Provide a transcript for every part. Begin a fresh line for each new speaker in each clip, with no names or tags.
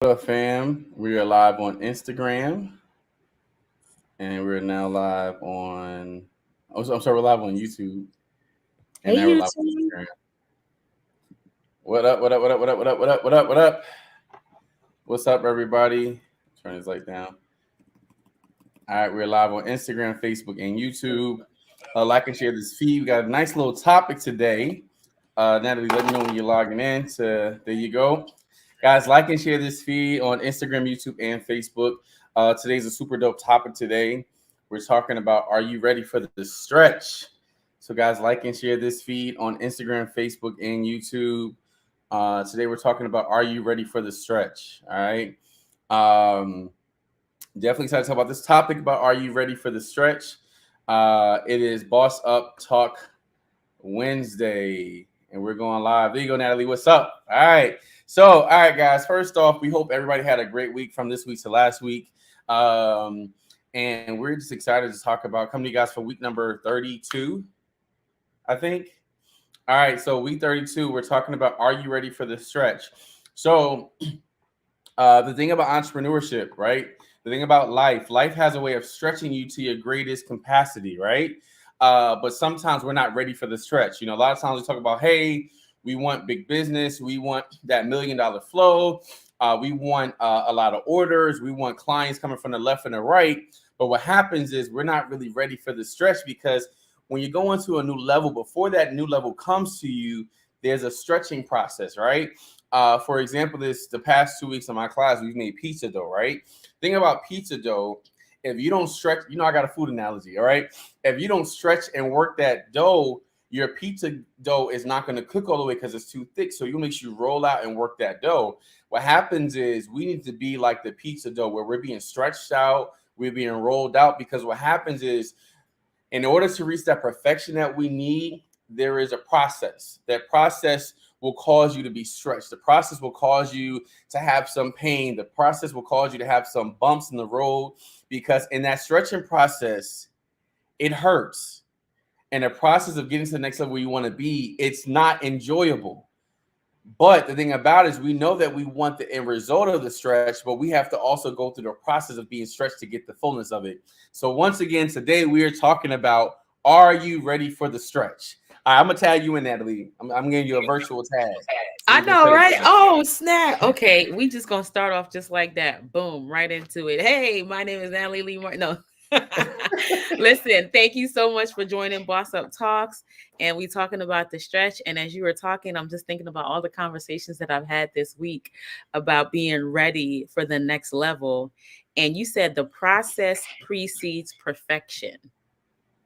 What up, fam? We are live on Instagram, and we're now live on. I'm sorry, we're live on YouTube, and
Hey,
now we're live on
YouTube.
Instagram. What up? What up? What up? What up? What up? What up? What up? What up? What's up, everybody? Turn this light down. All right, we're live on Instagram, Facebook, and YouTube. Like and share this feed. We got a nice little topic today. Natalie, let me know when you're logging in. There you go. Guys, like and share this feed on Instagram, YouTube, and Facebook. Today's a super dope topic today. We're talking about, are you ready for the stretch? So, guys, like and share this feed on Instagram, Facebook, and YouTube. Today, we're talking about, are you ready for the stretch? All right. Definitely excited to talk about this topic about, are you ready for the stretch? It is Boss Up Talk Wednesday, and we're going live. There you go, Natalie. What's up? All right. So, all right, guys. First off, we hope everybody had a great week from this week to last week. And we're just excited to talk about coming to you guys for week number 32, I think. All right. So, week 32, we're talking about, are you ready for the stretch? So, the thing about entrepreneurship, right? The thing about life has a way of stretching you to your greatest capacity, right? But sometimes we're not ready for the stretch. A lot of times we talk about, hey, we want big business, we want that $1 million flow, we want a lot of orders, we want clients coming from the left and the right. But what happens is we're not really ready for the stretch, because when you go into a new level, before that new level comes to you, there's a stretching process, right? For example, the past 2 weeks of my class, we've made pizza dough, right? Thing about pizza dough, if you don't stretch, I got a food analogy, all right? If you don't stretch and work that dough, your pizza dough is not going to cook all the way because it's too thick. So you make sure you roll out and work that dough. What happens is we need to be like the pizza dough, where we're being stretched out, we're being rolled out, because what happens is, in order to reach that perfection that we need, there is a process. That process will cause you to be stretched. The process will cause you to have some pain. The process will cause you to have some bumps in the road, because in that stretching process, it hurts. And the process of getting to the next level where you want to be, it's not enjoyable. But the thing about it is, we know that we want the end result of the stretch, but we have to also go through the process of being stretched to get the fullness of it. So once again, today we are talking about, are you ready for the stretch? All right, I'm going to tag you in, Natalie. I'm giving you a virtual tag. So
I
you can
know,
say it
right?
to me.
Oh, snap. Okay, we just gonna start off just like that. Boom, right into it. Hey, my name is Natalie Lee Martin. No. Listen, thank you so much for joining Boss Up Talks. And we talking about the stretch. And as you were talking, I'm just thinking about all the conversations that I've had this week about being ready for the next level. And you said the process precedes perfection.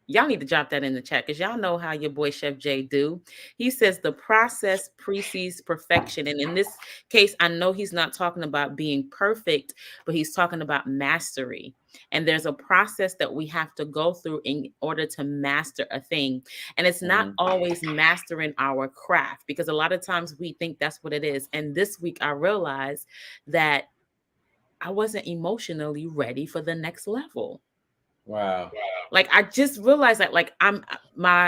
Y'all need to drop that in the chat, because y'all know how your boy Chef Jay do. He says the process precedes perfection. And in this case, I know he's not talking about being perfect, but he's talking about mastery. And there's a process that we have to go through in order to master a thing. And it's not always mastering our craft, because a lot of times we think that's what it is. And this week I realized that I wasn't emotionally ready for the next level.
Wow.
Like, I just realized that, like, I'm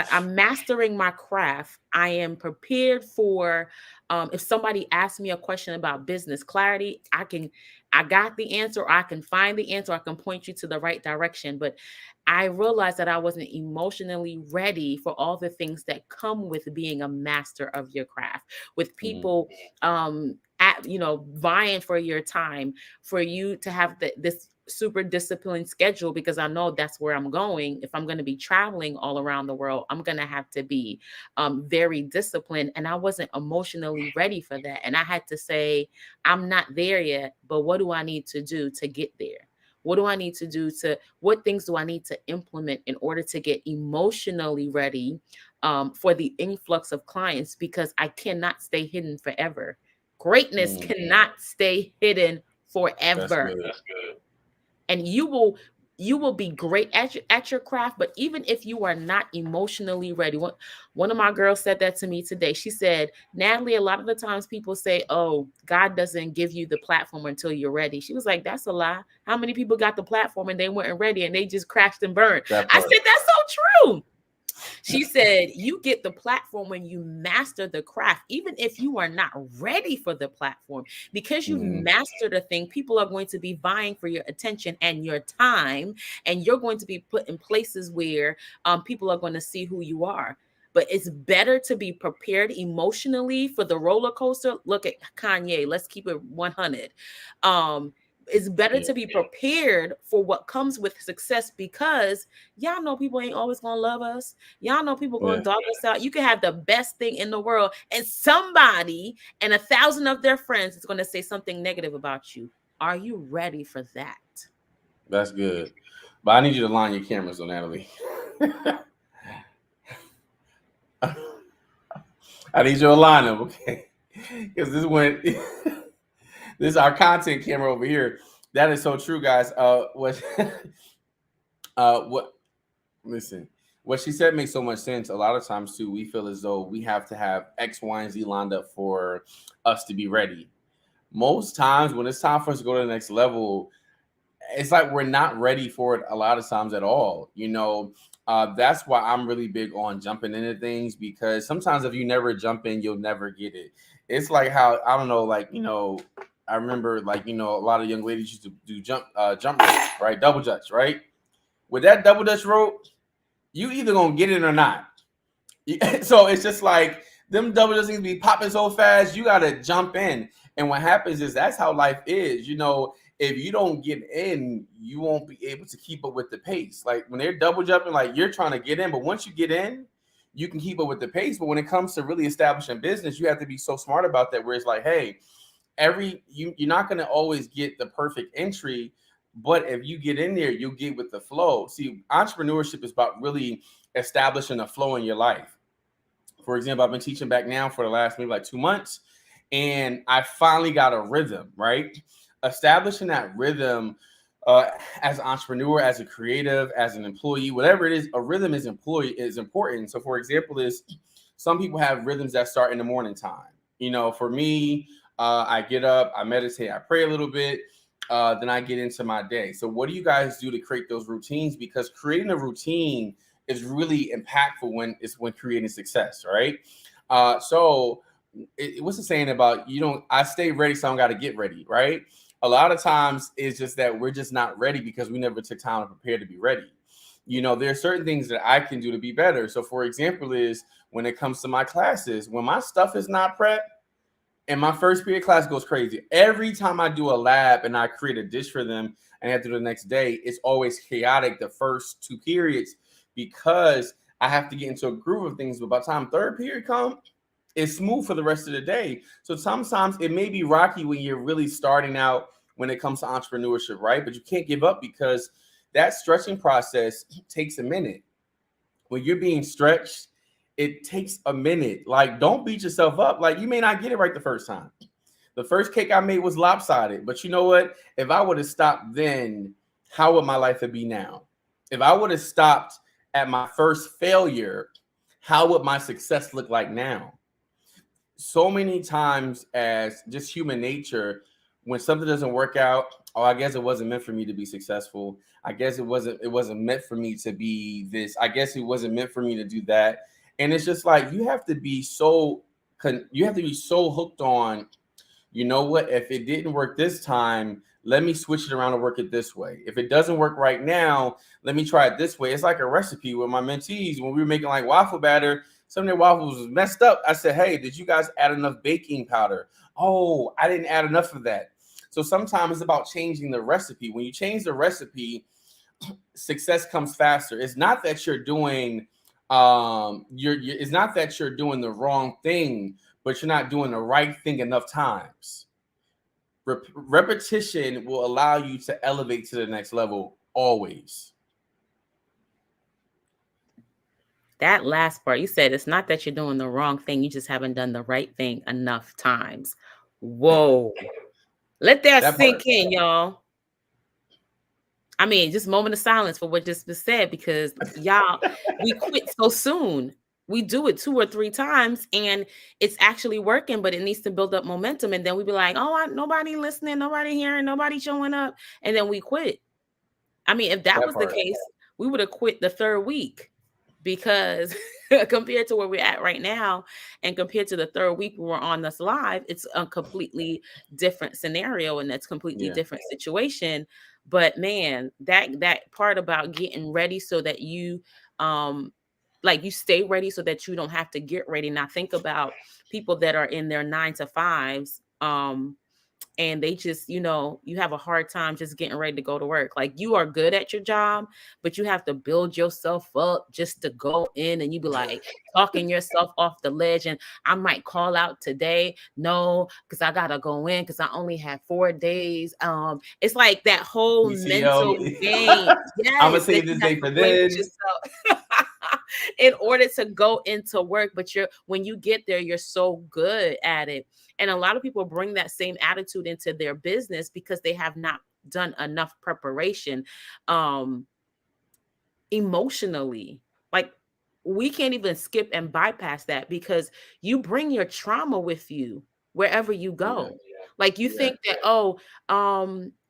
mastering my craft. I am prepared for, if somebody asks me a question about business clarity, I got the answer, or I can find the answer, I can point you to the right direction. But I realized that I wasn't emotionally ready for all the things that come with being a master of your craft, with people vying for your time, for you to have this super disciplined schedule, because I know that's where I'm going. If I'm going to be traveling all around the world, I'm going to have to be very disciplined. And I wasn't emotionally ready for that. And I had to say, I'm not there yet, but what do I need to do to get there? What things do I need to implement in order to get emotionally ready for the influx of clients? Because I cannot stay hidden forever. Greatness cannot stay hidden
That's
forever.
good.
And you will be great at your craft, but even if you are not emotionally ready. One of my girls said that to me today. She said, Natalie, a lot of the times people say, oh, God doesn't give you the platform until you're ready. She was like, that's a lie. How many people got the platform and they weren't ready and they just crashed and burned?
That
I
part.
said, that's so true. She said, you get the platform when you master the craft, even if you are not ready for the platform, because you've mastered a thing. People are going to be vying for your attention and your time, and you're going to be put in places where people are going to see who you are. But it's better to be prepared emotionally for the roller coaster. Look at Kanye. Let's keep it 100. It's better to be prepared for what comes with success, because y'all know people ain't always gonna love us. Y'all know people gonna dog us out. You can have the best thing in the world, and somebody and 1,000 of their friends is gonna say something negative about you. Are you ready for that?
That's good. But I need you to line your cameras on, Natalie. I need you to line them, okay? Because this went. This is our content camera over here. That is so true, guys. What? Listen, what she said makes so much sense. A lot of times too, we feel as though we have to have X, Y, and Z lined up for us to be ready. Most times, when it's time for us to go to the next level, it's like we're not ready for it a lot of times at all. That's why I'm really big on jumping into things, because sometimes if you never jump in, you'll never get it. It's like how, I don't know, like, I remember, like, a lot of young ladies used to do jump rope, right? Double dutch, right? With that double dutch rope, you either gonna get it or not. So it's just like them double dutch things be popping so fast, you gotta jump in. And what happens is that's how life is. If you don't get in, you won't be able to keep up with the pace. Like when they're double jumping, like you're trying to get in, but once you get in, you can keep up with the pace. But when it comes to really establishing business, you have to be so smart about that, where it's like, hey, you're not going to always get the perfect entry, but if you get in there, you'll get with the flow. See, entrepreneurship is about really establishing a flow in your life. For example, I've been teaching back now for the last maybe like 2 months, and I finally got a rhythm, right? Establishing that rhythm as an entrepreneur, as a creative, as an employee, whatever it is, a rhythm is important. So, for example, some people have rhythms that start in the morning time. For me, I get up, I meditate, I pray a little bit, then I get into my day. So what do you guys do to create those routines? Because creating a routine is really impactful when creating success, right? What's the saying about I stay ready, so I don't got to get ready, right? A lot of times it's just that we're just not ready because we never took time to prepare to be ready. There are certain things that I can do to be better. So for example is when it comes to my classes, when my stuff is not prepped, and my first period class goes crazy. Every time I do a lab and I create a dish for them and I have to do the next day, it's always chaotic the first 2 periods, because I have to get into a groove of things. But by the time third period comes, it's smooth for the rest of the day. So sometimes it may be rocky when you're really starting out when it comes to entrepreneurship, right? But you can't give up, because that stretching process takes a minute. When you're being stretched, it takes a minute. Like, don't beat yourself up. Like, you may not get it right the first time. The first cake I made was lopsided, but you know what? If I would have stopped then, how would my life be now? If I would have stopped at my first failure, how would my success look like now? So many times, as just human nature, when something doesn't work out, oh, I guess it wasn't meant for me to be successful. I guess it wasn't meant for me to be this. I guess it wasn't meant for me to do that. And it's just like you have to be so hooked on, you know what, if it didn't work this time, let me switch it around and work it this way. If it doesn't work right now, let me try it this way. It's like a recipe with my mentees. When we were making like waffle batter, some of their waffles was messed up. I said, hey, did you guys add enough baking powder? Oh, I didn't add enough of that. So sometimes it's about changing the recipe. When you change the recipe, success comes faster. It's not that you're doing it's not that you're doing the wrong thing, but you're not doing the right thing enough times. Repetition will allow you to elevate to the next level always.
That last part, you said it's not that you're doing the wrong thing, you just haven't done the right thing enough times. Whoa. Let that sink in, y'all. I mean, just a moment of silence for what just was said, because y'all, we quit so soon. We do it 2 or 3 times and it's actually working, but it needs to build up momentum. And then we be like, oh, nobody listening, nobody hearing, nobody showing up. And then we quit. I mean, if that was the case, we would have quit the 3rd week. because compared to where we're at right now and compared to the third week we were on this live, it's a completely different scenario and that's completely
Yeah.
different situation. But man, that part about getting ready so that you like you stay ready so that you don't have to get ready. Now think about people that are in their 9 to 5s, and they just, you have a hard time just getting ready to go to work. Like you are good at your job, but you have to build yourself up just to go in, and you be like talking yourself off the ledge. And I might call out today, no, because I gotta go in because I only have 4 days. It's like that whole
PTO.
mental game.
I'm gonna
Yes, that
save
you
this
have
day
to
for
play with
then.
yourself in order to go into work. But when you get there, you're so good at it. And a lot of people bring that same attitude into their business because they have not done enough preparation emotionally. Like we can't even skip and bypass that because you bring your trauma with you wherever you
Yeah.
go. Like you think that,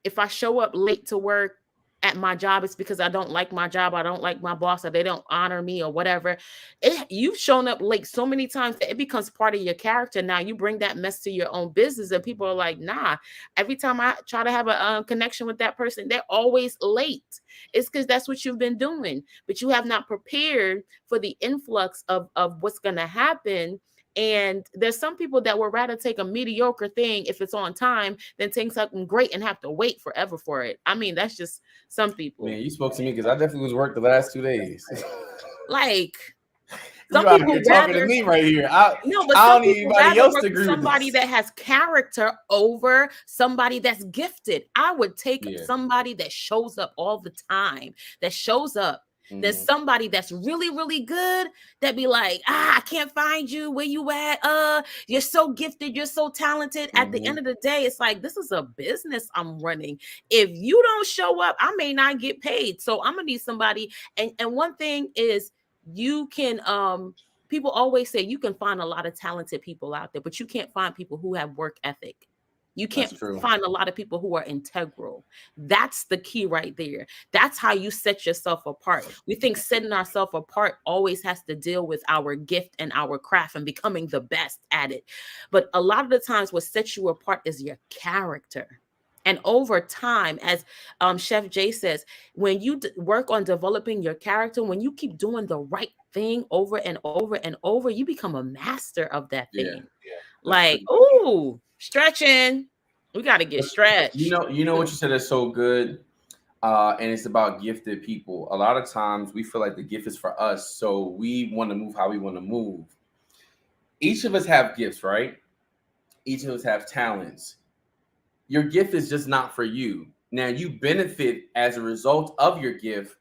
if I show up late to work at my job, it's because I don't like my job, I don't like my boss, or they don't honor me or whatever. You've shown up late so many times that it becomes part of your character. Now you bring that mess to your own business and people are like, nah, every time I try to have a connection with that person, they're always late. It's because that's what you've been doing, but you have not prepared for the influx of what's going to happen. And there's some people that would rather take a mediocre thing if it's on time than take something great and have to wait forever for it. I mean, that's just some people.
Man, you spoke to me because I definitely was work the last 2 days.
Like
You
some
out
people
here talking to
rather
me right here. I
but
I
some
don't need
people
anybody
rather
else
work
to
with
agree with
somebody
this.
that has character over somebody that's gifted. I would take
Yeah.
somebody that shows up all the time, that shows up. There's somebody that's really, really good that be like, I can't find you. Where you at? You're so gifted. You're so talented. At the end of the day, it's like, this is a business I'm running. If you don't show up, I may not get paid. So I'm gonna need somebody. And one thing is you can people always say you can find a lot of talented people out there, but you can't find people who have work ethic. You
That's
can't
true.
find a lot of people who are integral. That's the key right there. That's how you set yourself apart. We think setting ourselves apart always has to deal with our gift and our craft and becoming the best at it. But a lot of the times what sets you apart is your character. And over time, as Chef Jay says, when you work on developing your character, when you keep doing the right thing over and over and over, you become a master of that
Yeah.
thing.
That's true.
Like, ooh, stretching. We got to get
But
stretched.
you know what you said is so good. And it's about gifted people. A lot of times we feel like the gift is for us, so we want to move how we want to move. Each of us have gifts, right? Each of us have talents. Your gift is just not for you. Now you benefit as a result of your gift,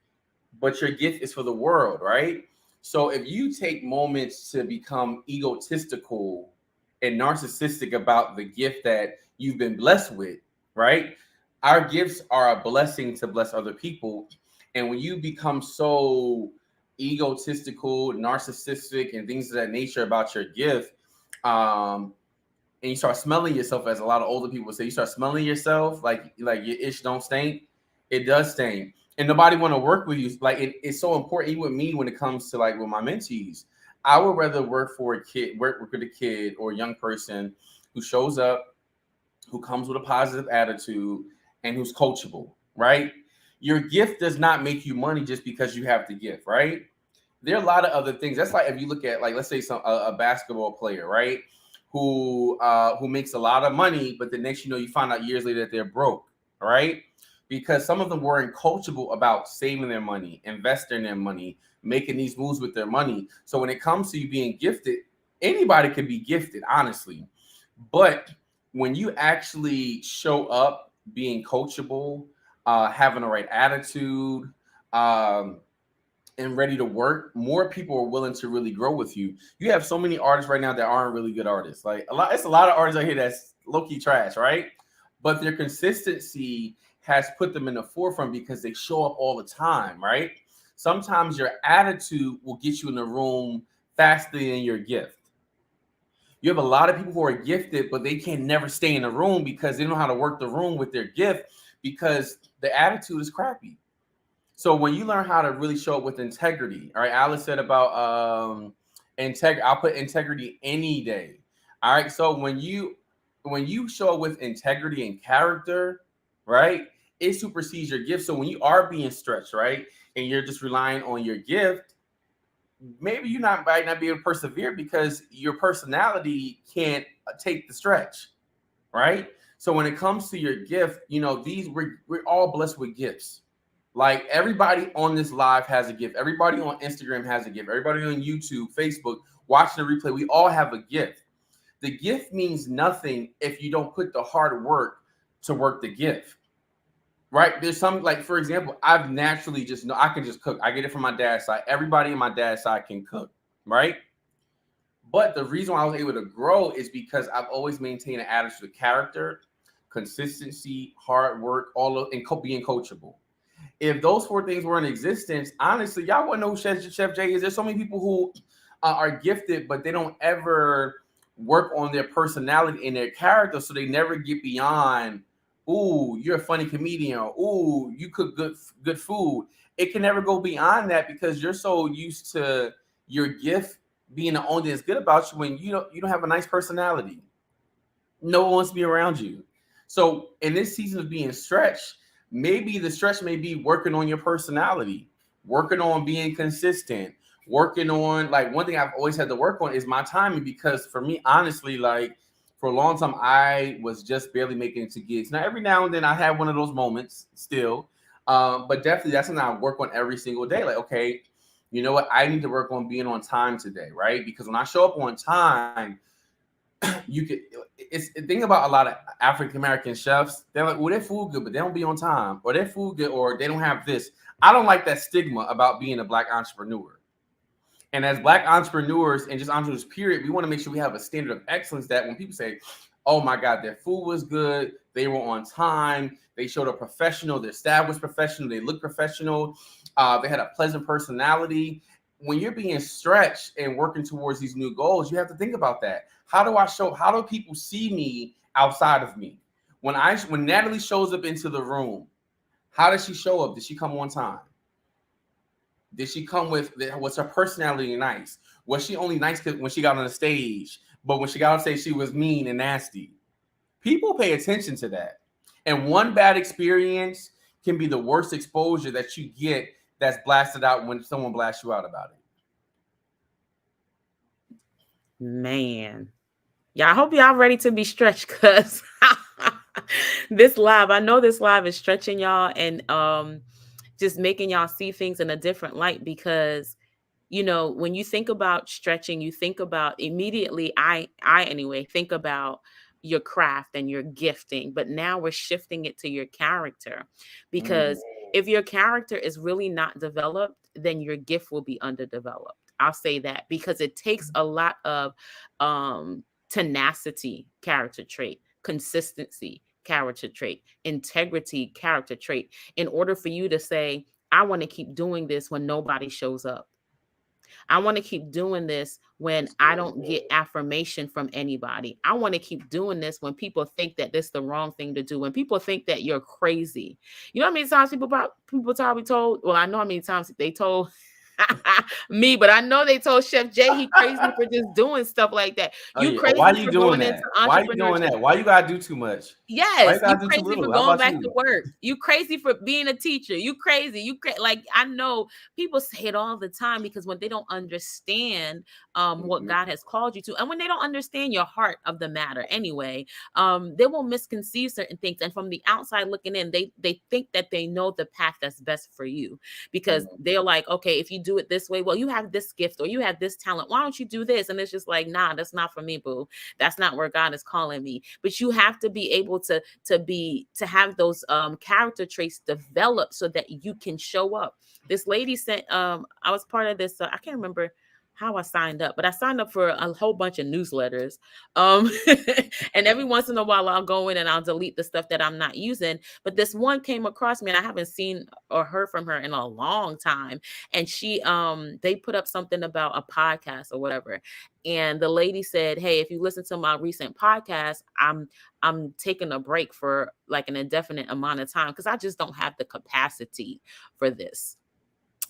but your gift is for the world, right? So if you take moments to become egotistical and narcissistic about the gift that you've been blessed with, right? Our gifts are a blessing to bless other people. And when you become so egotistical, narcissistic, and things of that nature about your gift, and you start smelling yourself, as a lot of older people say, you start smelling yourself like your ish don't stink. It does stink, and nobody want to work with you. Like it's so important, even with me, when it comes to like with my mentees. I would rather work with a kid or a young person who shows up, who comes with a positive attitude, and who's coachable. Right? Your gift does not make you money just because you have the gift. Right? There are a lot of other things. That's like if you look at, like, let's say a basketball player, right? Who makes a lot of money, but the next you find out years later that they're broke, right? Because some of them weren't coachable about saving their money, investing their money, making these moves with their money. So when it comes to you being gifted, anybody can be gifted, honestly. But when you actually show up being coachable, having the right attitude, and ready to work, more people are willing to really grow with you. You have so many artists right now that aren't really good artists. Like it's a lot of artists out here that's low-key trash, right? But their consistency has put them in the forefront because they show up all the time, right? Sometimes your attitude will get you in the room faster than your gift. You have a lot of people who are gifted, but they can never stay in the room because they don't know how to work the room with their gift because the attitude is crappy. So when you learn how to really show up with integrity, all right, Alice said about I'll put integrity any day. All right. So when you show up with integrity and character, right, it supersedes your gift. So when you are being stretched, right, and you're just relying on your gift, maybe you might not be able to persevere because your personality can't take the stretch, right? So when it comes to your gift, we're all blessed with gifts. Like everybody on this live has a gift. Everybody on Instagram has a gift. Everybody on YouTube, Facebook, watching the replay, we all have a gift. The gift means nothing if you don't put the hard work to work the gift. Right? There's some, like, for example, I've naturally just know I can just cook. I get it from my dad's side. Everybody in my dad's side can cook, right? But the reason why I was able to grow is because I've always maintained an attitude of character, consistency, hard work, and being coachable. If those four things were in existence, honestly, y'all wouldn't know who Chef Jay is. There's so many people who are gifted, but they don't ever work on their personality and their character, so they never get beyond, ooh, you're a funny comedian, or, ooh, you cook good food. It can never go beyond that because you're so used to your gift being the only thing that's good about you when you don't have a nice personality. No one wants to be around you. So in this season of being stretched, maybe the stretch may be working on your personality, working on being consistent, working on, like, one thing I've always had to work on is my timing, because for me, honestly, like, for a long time, I was just barely making it to gigs. Now, every now and then I have one of those moments still, but definitely that's something I work on every single day. Like, okay, you know what? I need to work on being on time today, right? Because when I show up on time, you could it's the thing about a lot of African American chefs. They're like, well, their food good, but they don't be on time, or their food good, or they don't have this. I don't like that stigma about being a Black entrepreneur. And as Black entrepreneurs and just entrepreneurs, period, we want to make sure we have a standard of excellence that when people say, oh my God, their food was good, they were on time, they showed up professional, their staff was professional, they looked professional, they had a pleasant personality. When you're being stretched and working towards these new goals, you have to think about that. How do people see me outside of me? When Natalie shows up into the room, how does she show up? Did she come on time? Did she come was her personality nice? Was she only nice when she got on the stage, but when she got on stage, she was mean and nasty? People pay attention to that. And one bad experience can be the worst exposure that you get that's blasted out when someone blasts you out about it.
Man. Yeah, I hope y'all ready to be stretched, because I know this live is stretching y'all and just making y'all see things in a different light, because when you think about stretching, you think about immediately, I anyway think about your craft and your gifting, but now we're shifting it to your character, because if your character is really not developed, then your gift will be underdeveloped. I'll say that, because it takes a lot of tenacity, character trait, consistency, character trait, integrity, character trait, in order for you to say, I want to keep doing this when nobody shows up. I want to keep doing this when I don't get affirmation from anybody. I want to keep doing this when people think that this is the wrong thing to do. When people think that you're crazy. You know how many times people probably told, well, I know how many times they told me, but I know they told Chef Jay he crazy for just doing stuff like that. You crazy
Why are you
for
doing
going
that?
into
Why are you doing
entrepreneurship.
that? Why you gotta do too much? Why you
Yes, you
gotta do too
crazy for
little? How
going
about
back
you?
to work. You crazy for being a teacher. You crazy. Like, I know people say it all the time, because when they don't understand what God has called you to, and when they don't understand your heart of the matter anyway, they will misconceive certain things. And from the outside looking in, they think that they know the path that's best for you, because they're like, okay, if you do it this way, well, you have this gift or you have this talent. Why don't you do this? And it's just like, nah, that's not for me, boo. That's not where God is calling me. But you have to be able to have those character traits developed so that you can show up. This lady said, I was part of this, I can't remember how I signed up, but I signed up for a whole bunch of newsletters. Um, and every once in a while I'll go in and I'll delete the stuff that I'm not using. But this one came across me and I haven't seen or heard from her in a long time. And they put up something about a podcast or whatever. And the lady said, "Hey, if you listen to my recent podcast, I'm taking a break for like an indefinite amount of time because I just don't have the capacity for this."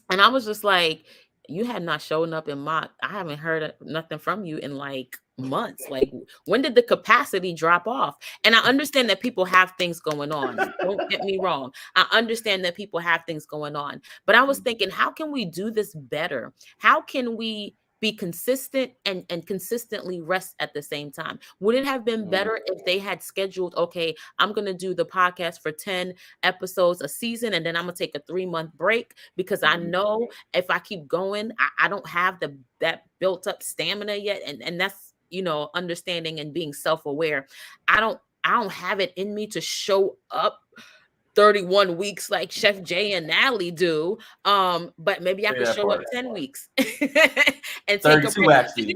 And I was just like, "You had not shown up I haven't heard nothing from you in like months. Like, when did the capacity drop off?" And I understand that people have things going on. Don't get me wrong. I understand that people have things going on. But I was thinking, how can we do this better? How can we be consistent and consistently rest at the same time? Would it have been better if they had scheduled, okay, I'm going to do the podcast for 10 episodes a season, and then I'm going to take a 3-month break because I know if I keep going, I don't have that built up stamina yet. And that's, understanding and being self-aware. I don't have it in me to show up 31 weeks like Chef Jay and Natalie do. But maybe I could show up 10 weeks and take a break.
Actually.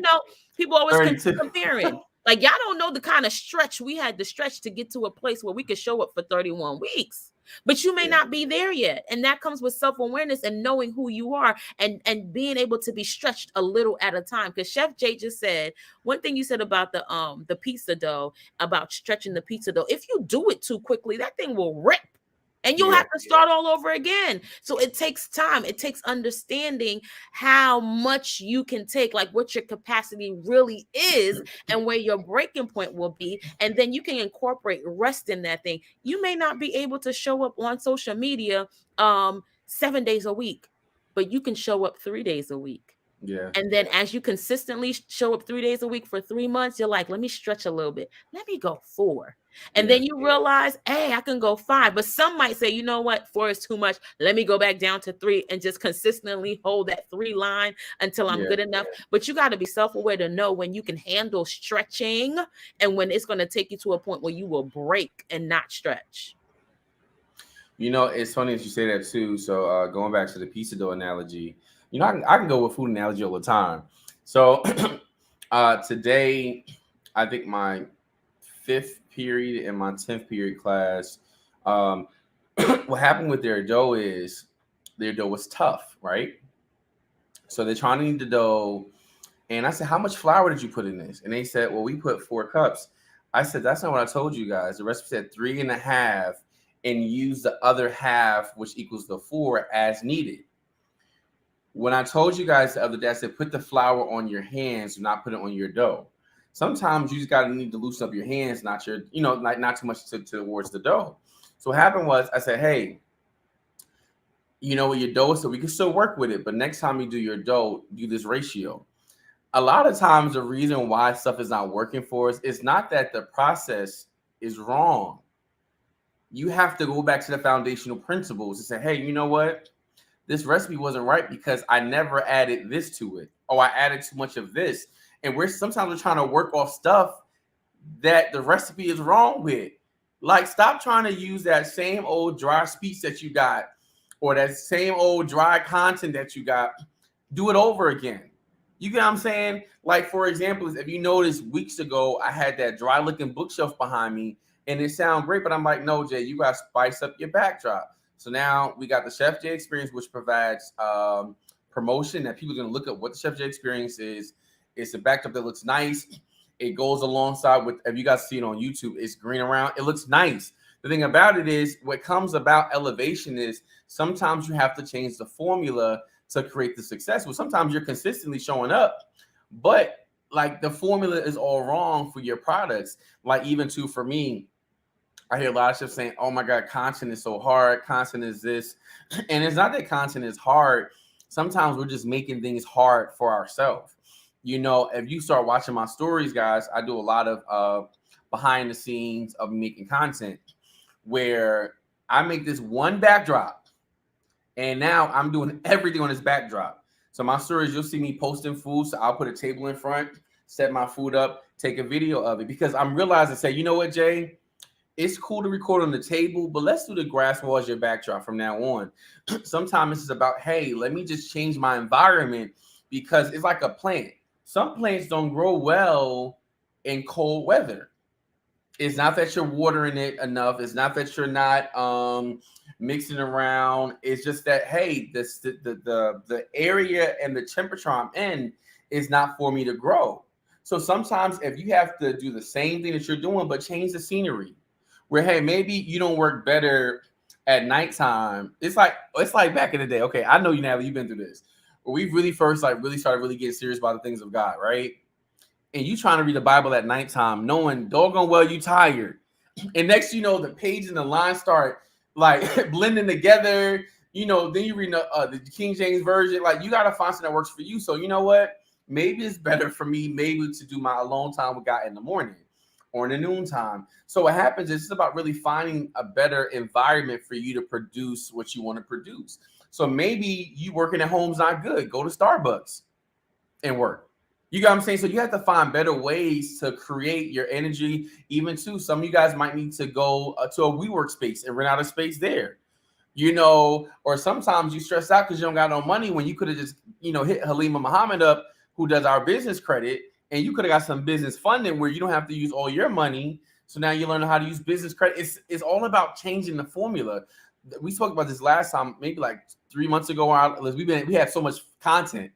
People always comparing. Like, y'all don't know the kind of stretch we had to stretch to get to a place where we could show up for 31 weeks. But you may not be there yet. And that comes with self-awareness and knowing who you are and being able to be stretched a little at a time. Because Chef Jay just said, one thing you said about the pizza dough, about stretching the pizza dough, if you do it too quickly, that thing will rip. And you'll have to start all over again. So it takes time. It takes understanding how much you can take, like what your capacity really is and where your breaking point will be. And then you can incorporate rest in that thing. You may not be able to show up on social media 7 days a week, but you can show up 3 days a week.
Yeah.
And then as you consistently show up 3 days a week for 3 months, you're like, let me stretch a little bit. Let me go 4. And then you realize, hey, I can go 5. But some might say, you know what? 4 is too much. Let me go back down to 3 and just consistently hold that 3 line until I'm good enough. But you got to be self-aware to know when you can handle stretching and when it's going to take you to a point where you will break and not stretch.
It's funny that you say that too. So going back to the pizza dough analogy, I can go with food analogy all the time. So today, I think my 5th period and my 10th period class, what happened with their dough is their dough was tough, right? So they're trying to knead the dough. And I said, how much flour did you put in this? And they said, well, we put 4 cups. I said, that's not what I told you guys. The recipe said 3.5 and use the other half, which equals the 4 as needed. When I told you guys the other day, I said, put the flour on your hands, do not put it on your dough. Sometimes you just need to loosen up your hands, not your, not too much towards the dough. So what happened was I said, hey, what your dough is, so we can still work with it. But next time you do your dough, do this ratio. A lot of times the reason why stuff is not working for us is not that the process is wrong. You have to go back to the foundational principles and say, hey, you know what? This recipe wasn't right because I never added this to it. Or I added too much of this. And sometimes we're trying to work off stuff that the recipe is wrong with. Like, stop trying to use that same old dry speech that you got or that same old dry content that you got. Do it over again. You get what I'm saying? Like, for example, if you notice weeks ago, I had that dry looking bookshelf behind me and it sounded great, but I'm like, no, Jay, you got to spice up your backdrop. So now we got the Chef Jay experience, which provides promotion that people are going to look at what the Chef Jay experience is. It's a backdrop that looks nice. It goes alongside with, if you guys see it on YouTube, it's green around. It looks nice. The thing about it is what comes about elevation is sometimes you have to change the formula to create the success. Well, sometimes you're consistently showing up, but like the formula is all wrong for your products. Like even too, for me, I hear a lot of chefs saying, oh my God, content is so hard. Content is this. And it's not that content is hard. Sometimes we're just making things hard for ourselves. If you start watching my stories, guys, I do a lot of behind the scenes of making content where I make this one backdrop and now I'm doing everything on this backdrop. So my stories, you'll see me posting food. So I'll put a table in front, set my food up, take a video of it because I'm realizing, say, you know what, Jay? It's cool to record on the table, but let's do the grass wall as your backdrop from now on. Sometimes it's about, hey, let me just change my environment because it's like a plant. Some plants don't grow well in cold weather. It's not that you're watering it enough. It's not that you're not mixing around. It's just that, hey, the area and the temperature I'm in is not for me to grow. So sometimes if you have to do the same thing that you're doing but change the scenery, where hey, maybe you don't work better at nighttime. It's like back in the day. Okay, I know you, Natalie, you've been through this. Where we really first like really started really getting serious about the things of God, right? And you trying to read the Bible at nighttime, knowing doggone well you tired. And next you know the page and the line start like blending together. Then you read the King James version. Like you gotta find something that works for you. So you know what? Maybe it's better for me maybe to do my alone time with God in the morning or in the noontime. So what happens is it's about really finding a better environment for you to produce what you want to produce. So maybe you working at home's not good. Go to Starbucks and work. You got what I'm saying? So you have to find better ways to create your energy. Even too, some of you guys might need to go to a WeWork space and rent out a space there. Or sometimes you stress out because you don't got no money when you could have just, hit Halima Muhammad up, who does our business credit, and you could have got some business funding where you don't have to use all your money. So now you learn how to use business credit. It's all about changing the formula. We spoke about this last time, maybe like 3 months ago. We had so much content.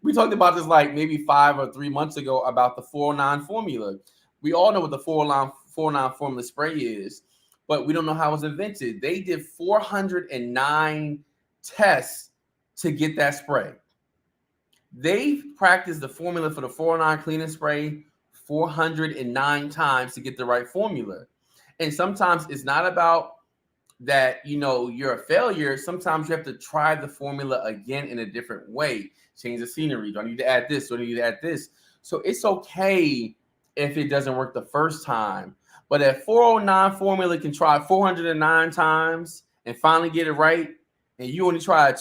We talked about this like maybe 5 or 3 months ago about the 409 formula. We all know what the 409 formula spray is, but we don't know how it was invented. They did 409 tests to get that spray. They practiced the formula for the 409 cleaning spray 409 times to get the right formula. And sometimes it's not about that you're a failure. Sometimes you have to try the formula again in a different way. Change the scenery. Do I need to add this? Do I need to add this? So it's okay if it doesn't work the first time. But that 409 formula can try 409 times and finally get it right. And you only try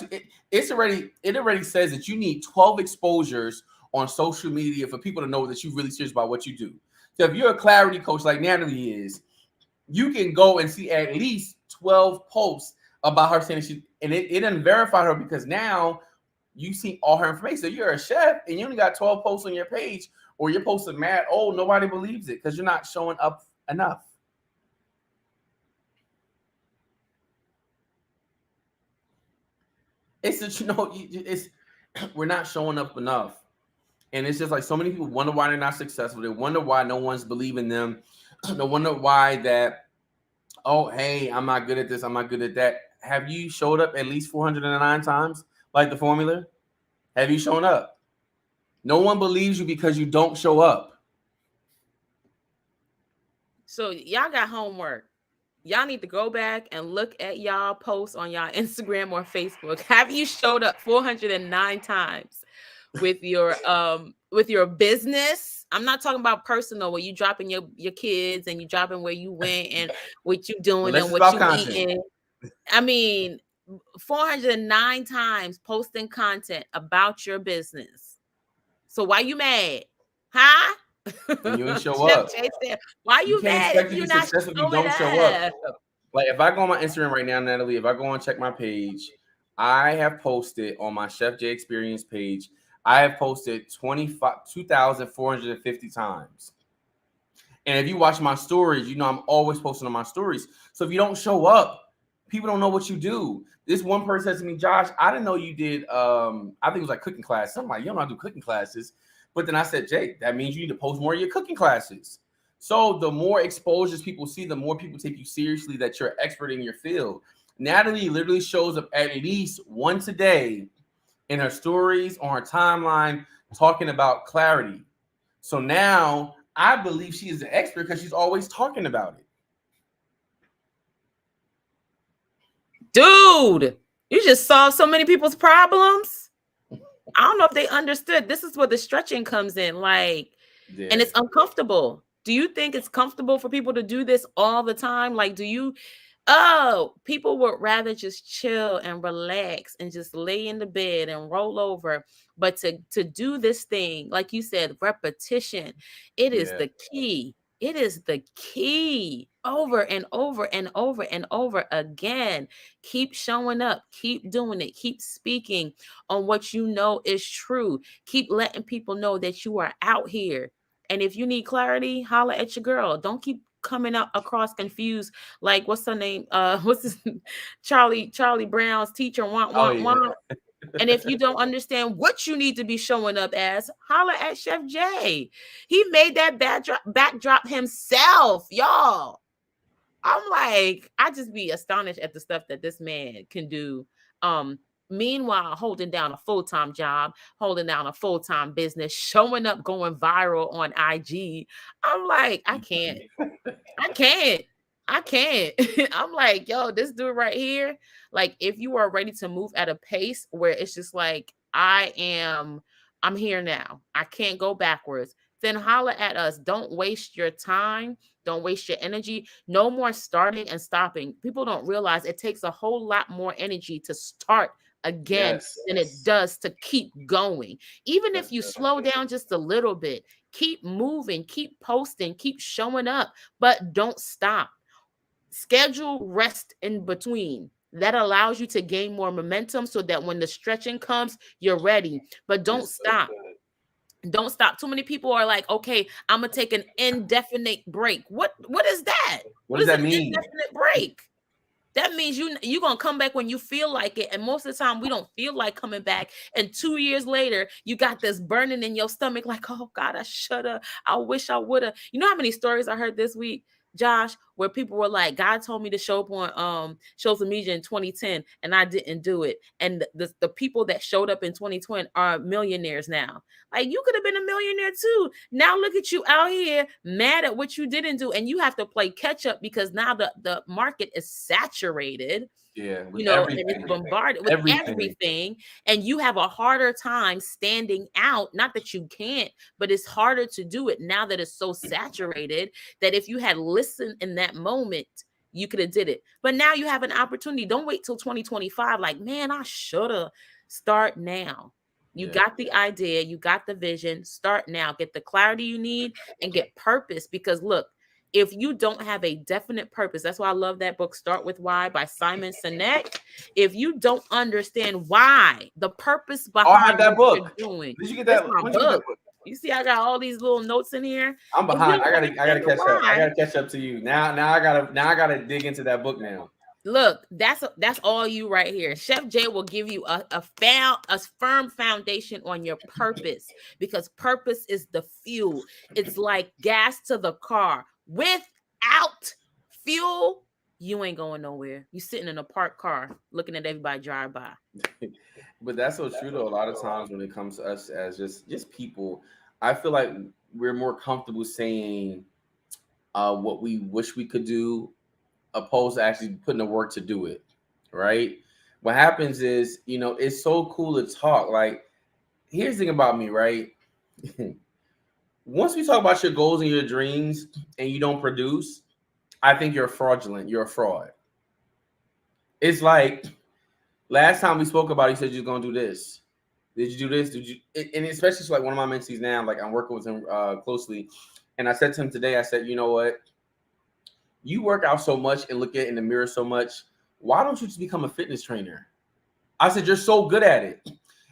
it already says that you need 12 exposures on social media for people to know that you're really serious about what you do. So if you're a clarity coach like Natalie is, you can go and see at least 12 posts about her saying it doesn't verify her because now you see all her information. So you're a chef and you only got 12 posts on your page, or you're posting mad. Oh, nobody believes it because you're not showing up enough. It's that we're not showing up enough. And it's just like so many people wonder why they're not successful. They wonder why no one's believing them. They wonder why that, oh, hey, I'm not good at this. I'm not good at that. Have you showed up at least 409 times like the formula? Have you shown up? No one believes you because you don't show up.
So y'all got homework. Y'all need to go back and look at y'all posts on y'all Instagram or Facebook. Have you showed up 409 times with your business? I'm not talking about personal, where you dropping your kids and you dropping where you went and what you doing and what you eating. I mean, 409 times posting content about your business. So why you mad? Huh?
And you ain't show up.
Said, why you mad if you're not
successful if you don't show up? Like if I go on my Instagram right now, Natalie, if I go and check my page, I have posted on my Chef J Experience page, I have posted 2,450 times. And if you watch my stories, I'm always posting on my stories. So if you don't show up, people don't know what you do. This one person said to me, Josh, I didn't know you did, I think it was like cooking classes. I'm like, you don't know how to do cooking classes. But then I said, Jake, that means you need to post more of your cooking classes. So the more exposures people see, the more people take you seriously that you're an expert in your field. Natalie literally shows up at least once a day in her stories, on her timeline, talking about clarity. So now I believe she is an expert because she's always talking about it.
Dude, you just solved so many people's problems. I don't know if they understood. This is where the stretching comes in, and it's uncomfortable. Do you think it's comfortable for people to do this all the time? Like, people would rather just chill and relax and just lay in the bed and roll over. But to do this thing, like you said, repetition, it is the key. It is the key over and over and over and over again. Keep showing up, keep doing it, keep speaking on what you know is true. Keep letting people know that you are out here. And if you need clarity, holla at your girl. Don't keep coming out across confused like what's her name? What's this Charlie Brown's teacher want
Oh
want
yeah.
want. And if you don't understand what you need to be showing up as, holla at Chef J. He made that backdrop himself, y'all. I'm like, I just be astonished at the stuff that this man can do. Um, Meanwhile, holding down a full-time job, holding down a full-time business, showing up, going viral on IG. I'm like, I can't. I can't. I can't. I'm like, yo, this dude right here. Like, if you are ready to move at a pace where it's just like, I'm here now. I can't go backwards. Then holla at us. Don't waste your time. Don't waste your energy. No more starting and stopping. People don't realize it takes a whole lot more energy to start again
Yes.
than it does to keep going. Even if you
Yes.
slow down just a little bit, keep moving, keep posting, keep showing up, but don't stop. Schedule rest in between. That allows you to gain more momentum so that when the stretching comes, you're ready. But don't
It's so
stop.
good.
Don't stop. Too many people are like, okay, I'm gonna take an indefinite break. What is that?
What
What
does
is
that
an
mean?
indefinite break? That means you're gonna come back when you feel like it. And most of the time we don't feel like coming back. And 2 years later, you got this burning in your stomach, like, oh God, I shoulda, I wish I woulda. You know how many stories I heard this week, Josh, where people were like, God told me to show up on social media in 2010 and I didn't do it. And the people that showed up in 2020 are millionaires now. Like, you could have been a millionaire too. Now look at you out here mad at what you didn't do, and you have to play catch up because now the market is saturated,
Yeah, with
and it's
everything.
bombarded with
Everything.
everything, and you have a harder time standing out. Not that you can't, but it's harder to do it now that it's so saturated that if you had listened in that moment, you could have did it. But now you have an opportunity. Don't wait till 2025. Like, man, I shoulda. Start now. You
Yeah.
got the idea, you got the vision. Start now. Get the clarity you need and get purpose. Because look, if you don't have a definite purpose, that's why I love that book, Start With Why by Simon Sinek. If you don't understand why, the purpose
Oh, I have
behind
that
what you're
book.
doing,
Did you get
it's
that?
my
When did you get that
book.
book?
You see, I got all these little notes in here.
I'm
If you
behind.
don't
I gotta
understand the
catch up. I
why,
gotta catch up to you. Now I gotta dig into that book now.
look, that's all you right here. Chef J will give you a firm foundation on your purpose, because purpose is the fuel. It's like gas to the car. Without fuel, you ain't going nowhere. You sitting in a parked car looking at everybody drive by.
But that's so true though. A lot of times when it comes to us as just people, I feel like we're more comfortable saying what we wish we could do, opposed to actually putting the work to do it. Right? What happens is, it's so cool to talk. Like, here's the thing about me, right? Once we talk about your goals and your dreams and you don't produce, I think you're fraudulent. You're a fraud. It's like last time we spoke about it, you said you're gonna do this. Did you do this? Did you? And especially like one of my mentees now, like I'm working with him closely, and I said to him today, I said, you know what? You work out so much and look at it in the mirror so much. Why don't you just become a fitness trainer? I said, you're so good at it.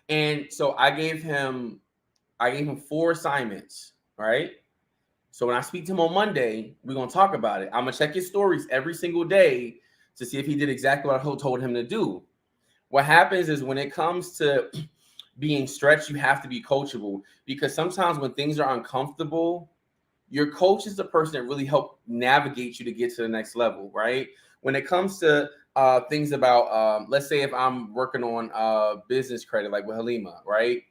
And so I gave him 4 assignments, right? So when I speak to him on Monday, we're gonna talk about it. I'm gonna check his stories every single day to see if he did exactly what I told him to do. What happens is when it comes to being stretched, you have to be coachable, because sometimes when things are uncomfortable, your coach is the person that really help navigate you to get to the next level, right? When it comes to things about, let's say if I'm working on business credit, like with Halima, right?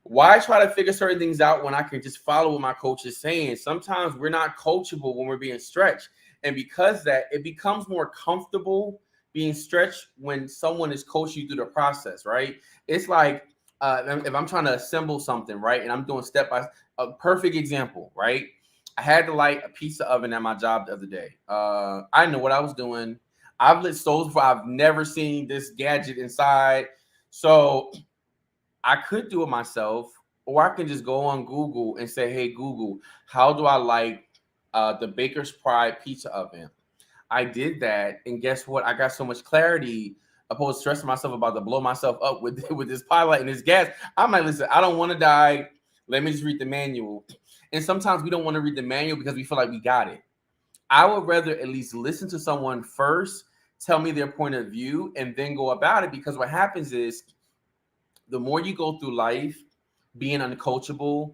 Why try to figure certain things out when I can just follow what my coach is saying? Sometimes we're not coachable when we're being stretched. And because that, it becomes more comfortable being stretched when someone is coaching you through the process, right? It's like if I'm trying to assemble something, right? And I'm doing step by a perfect example, right? I had to light a pizza oven at my job the other day. I know what I was doing. I've lit stoves before. I've never seen this gadget inside. So I could do it myself, or I can just go on Google and say, hey, Google, how do I light the Baker's Pride pizza oven. I did that, and guess what? I got so much clarity opposed to stressing myself about to blow myself up with with this pilot and this gas. I'm like, listen, I don't want to die. Let me just read the manual. And sometimes we don't want to read the manual because we feel like we got it. I would rather at least listen to someone first, tell me their point of view, and then go about it. Because what happens is the more you go through life being uncoachable,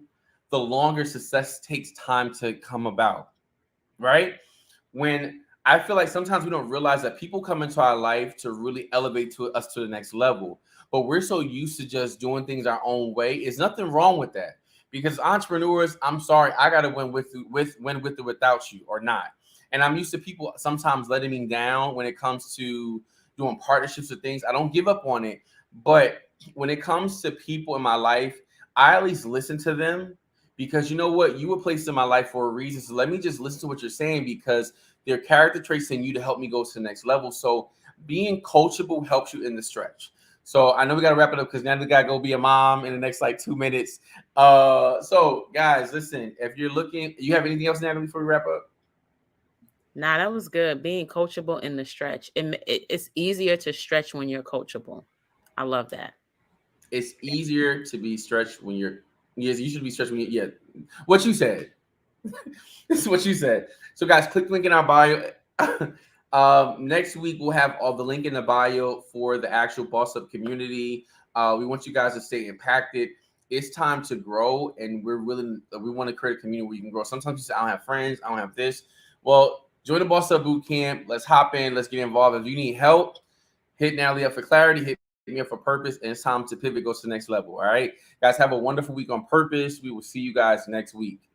the longer success takes time to come about, right? When I feel like sometimes we don't realize that people come into our life to really elevate to us to the next level, but we're so used to just doing things our own way. There's nothing wrong with that because entrepreneurs, I'm sorry, I gotta win with it without you or not. And I'm used to people sometimes letting me down when it comes to doing partnerships or things. I don't give up on it, but when it comes to people in my life, I at least listen to them because you know what? You were placed in my life for a reason. So let me just listen to what you're saying because there are character traits in you to help me go to the next level. So being coachable helps you in the stretch. So I know we got to wrap it up because now we got to go be a mom in the next like 2 minutes. So guys, listen, if you're looking, you have anything else, Natalie, before we wrap up?
Nah, that was good. Being coachable in the stretch. It's easier to stretch when you're coachable. I love that.
It's easier to be stretched when you're, yes, you should be stretched when yeah. What you said. This is what you said. So guys, click the link in our bio. Next week we'll have all the link in the bio for the actual Boss Up community. We want you guys to stay impacted. It's time to grow, and we want to create a community where you can grow. Sometimes you say, I don't have friends, I don't have this. Well, join the Boss Up boot camp. Let's hop in, let's get involved. If you need help, hit Natalie up for clarity, hit me up for purpose, and it's time to pivot, go to the next level. All right, guys, have a wonderful week on purpose. We will see you guys next week.